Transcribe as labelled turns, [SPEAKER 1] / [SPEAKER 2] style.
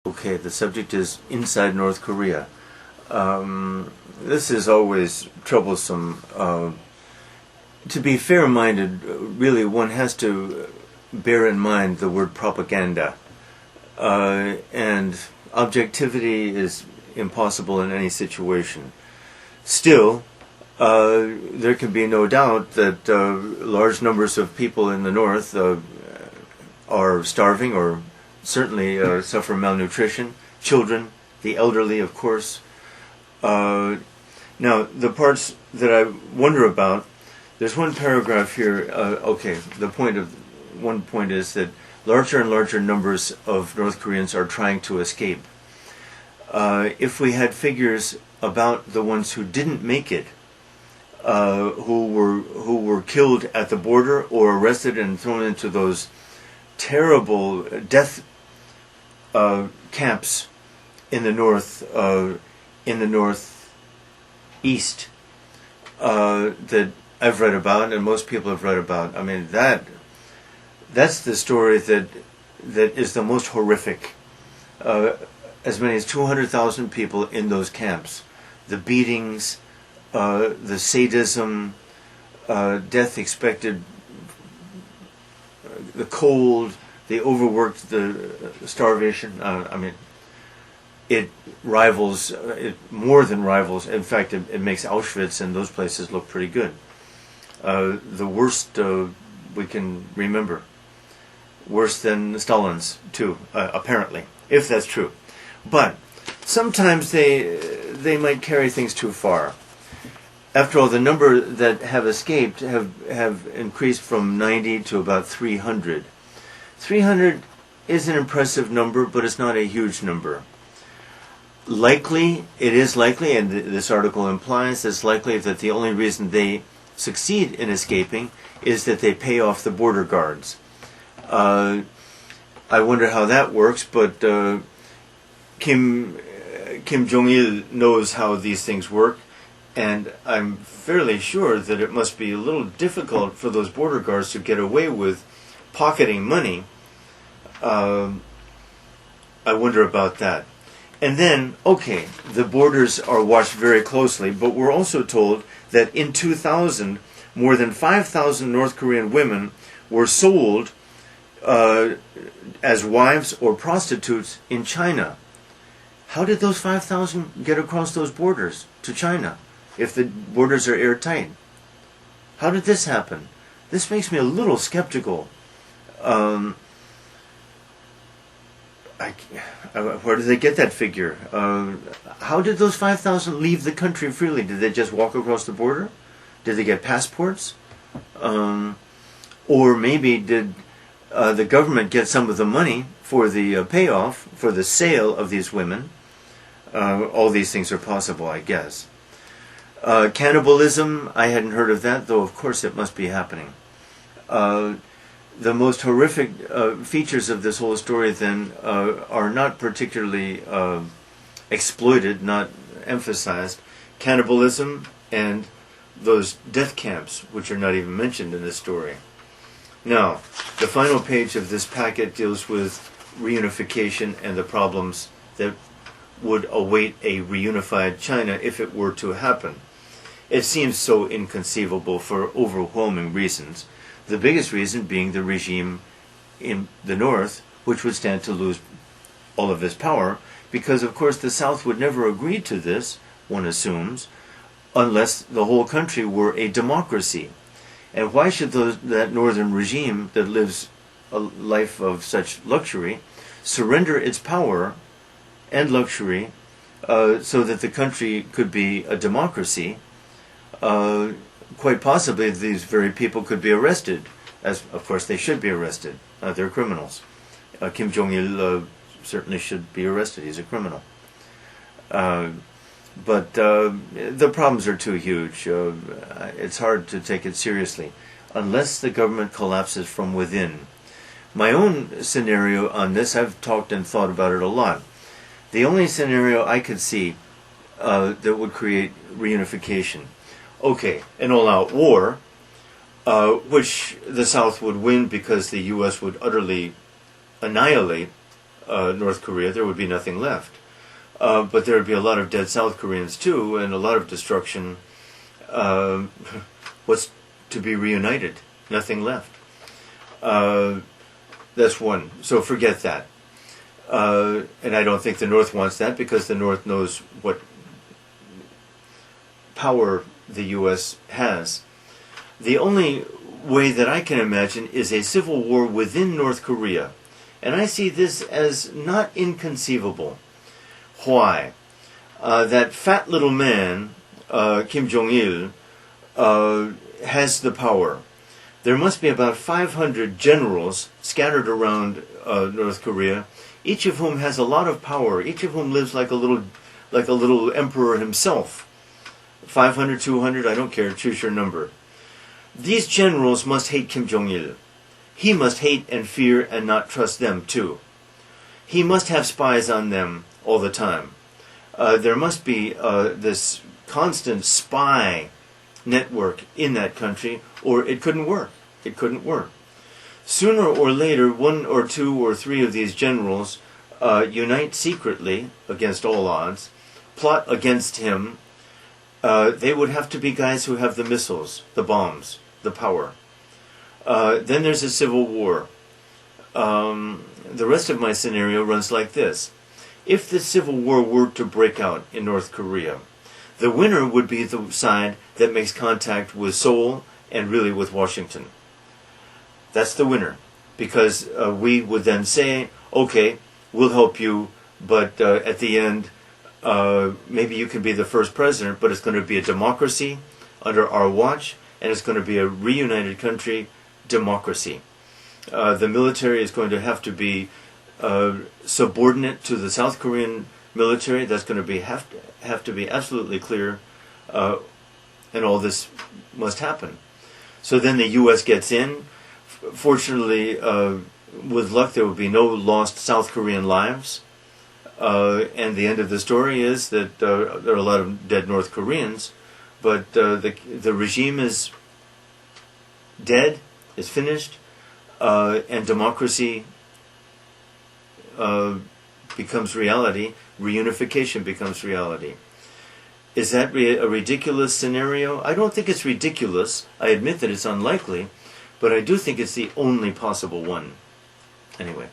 [SPEAKER 1] Okay, the subject is inside North Korea. This is always troublesome. To be fair-minded, really, one has to bear in mind the word propaganda. And objectivity is impossible in any situation. Still, there can be no doubt that large numbers of people in the North are starving or certainly suffer malnutrition. Children, the elderly, of course. Now, the parts that I wonder about, there's one paragraph here. One point is that larger and larger numbers of North Koreans are trying to escape. If we had figures about the ones who didn't make it, who were killed at the border or arrested and thrown into those terrible death camps in the northeast that I've read about and most people have read about. I mean, that's the story that is the most horrific. As many as 200,000 people in those camps. The beatings, the sadism, death expected, the cold, the overworked, the starvation. It rivals, more than rivals. In fact, it makes Auschwitz and those places look pretty good. The worst we can remember. Worse than Stalin's, too, apparently, if that's true. But sometimes they might carry things too far. After all, the number that have escaped have increased from 90 to about 300. 300 is an impressive number, but it's not a huge number. It is likely, and this article implies it's likely that the only reason they succeed in escaping is that they pay off the border guards. I wonder how that works, but Kim Jong-il knows how these things work, and I'm fairly sure that it must be a little difficult for those border guards to get away with pocketing money. I wonder about that. And then, the borders are watched very closely, but we're also told that in 2000, more than 5,000 North Korean women were sold as wives or prostitutes in China. How did those 5,000 get across those borders to China if the borders are airtight? How did this happen? This makes me a little skeptical. Where did they get that figure? How did those 5,000 leave the country freely? Did they just walk across the border? Did they get passports? Or maybe did the government get some of the money for the payoff, for the sale of these women? All these things are possible, I guess. Cannibalism, I hadn't heard of that, though of course it must be happening. The most horrific features of this whole story then are not particularly exploited, not emphasized. Cannibalism and those death camps, which are not even mentioned in this story. Now, the final page of this packet deals with reunification and the problems that would await a reunified China if it were to happen. It seems so inconceivable for overwhelming reasons. The biggest reason being the regime in the North, which would stand to lose all of its power, because of course the South would never agree to this, one assumes, unless the whole country were a democracy. And why should that northern regime that lives a life of such luxury surrender its power and luxury so that the country could be a democracy? Quite possibly these very people could be arrested, as of course they should be arrested. They're criminals. Kim Jong-il certainly should be arrested. He's a criminal. But the problems are too huge. It's hard to take it seriously unless the government collapses from within. My own scenario on this, I've talked and thought about it a lot. The only scenario I could see that would create reunification, an all-out war, which the South would win because the U.S. would utterly annihilate North Korea, there would be nothing left. But there would be a lot of dead South Koreans too, and a lot of destruction. What's to be reunited? Nothing left. That's one. So forget that. And I don't think the North wants that, because the North knows what power the U.S. has. The only way that I can imagine is a civil war within North Korea. And I see this as not inconceivable. Why? That fat little man, Kim Jong-il, has the power. There must be about 500 generals scattered around North Korea, each of whom has a lot of power, each of whom lives like a little emperor himself. 500, 200, I don't care, choose your number. These generals must hate Kim Jong-il. He must hate and fear and not trust them too. He must have spies on them all the time. There must be this constant spy network in that country, or it couldn't work. It couldn't work. Sooner or later, one or two or three of these generals unite secretly, against all odds, plot against him. They would have to be guys who have the missiles, the bombs, the power. Then there's a civil war. The rest of my scenario runs like this. If the civil war were to break out in North Korea, the winner would be the side that makes contact with Seoul and really with Washington. That's the winner, because we would then say, okay, we'll help you, but at the end, maybe you can be the first president, but it's going to be a democracy under our watch, and it's going to be a reunited country democracy. The military is going to have to be subordinate to the South Korean military. That's going to have to be absolutely clear, and all this must happen. So then the U.S. gets in. Fortunately, with luck, there will be no lost South Korean lives. And the end of the story is that there are a lot of dead North Koreans, but the regime is dead, is finished, and democracy becomes reality. Reunification becomes reality. Is that a ridiculous scenario? I don't think it's ridiculous. I admit that it's unlikely, but I do think it's the only possible one. Anyway.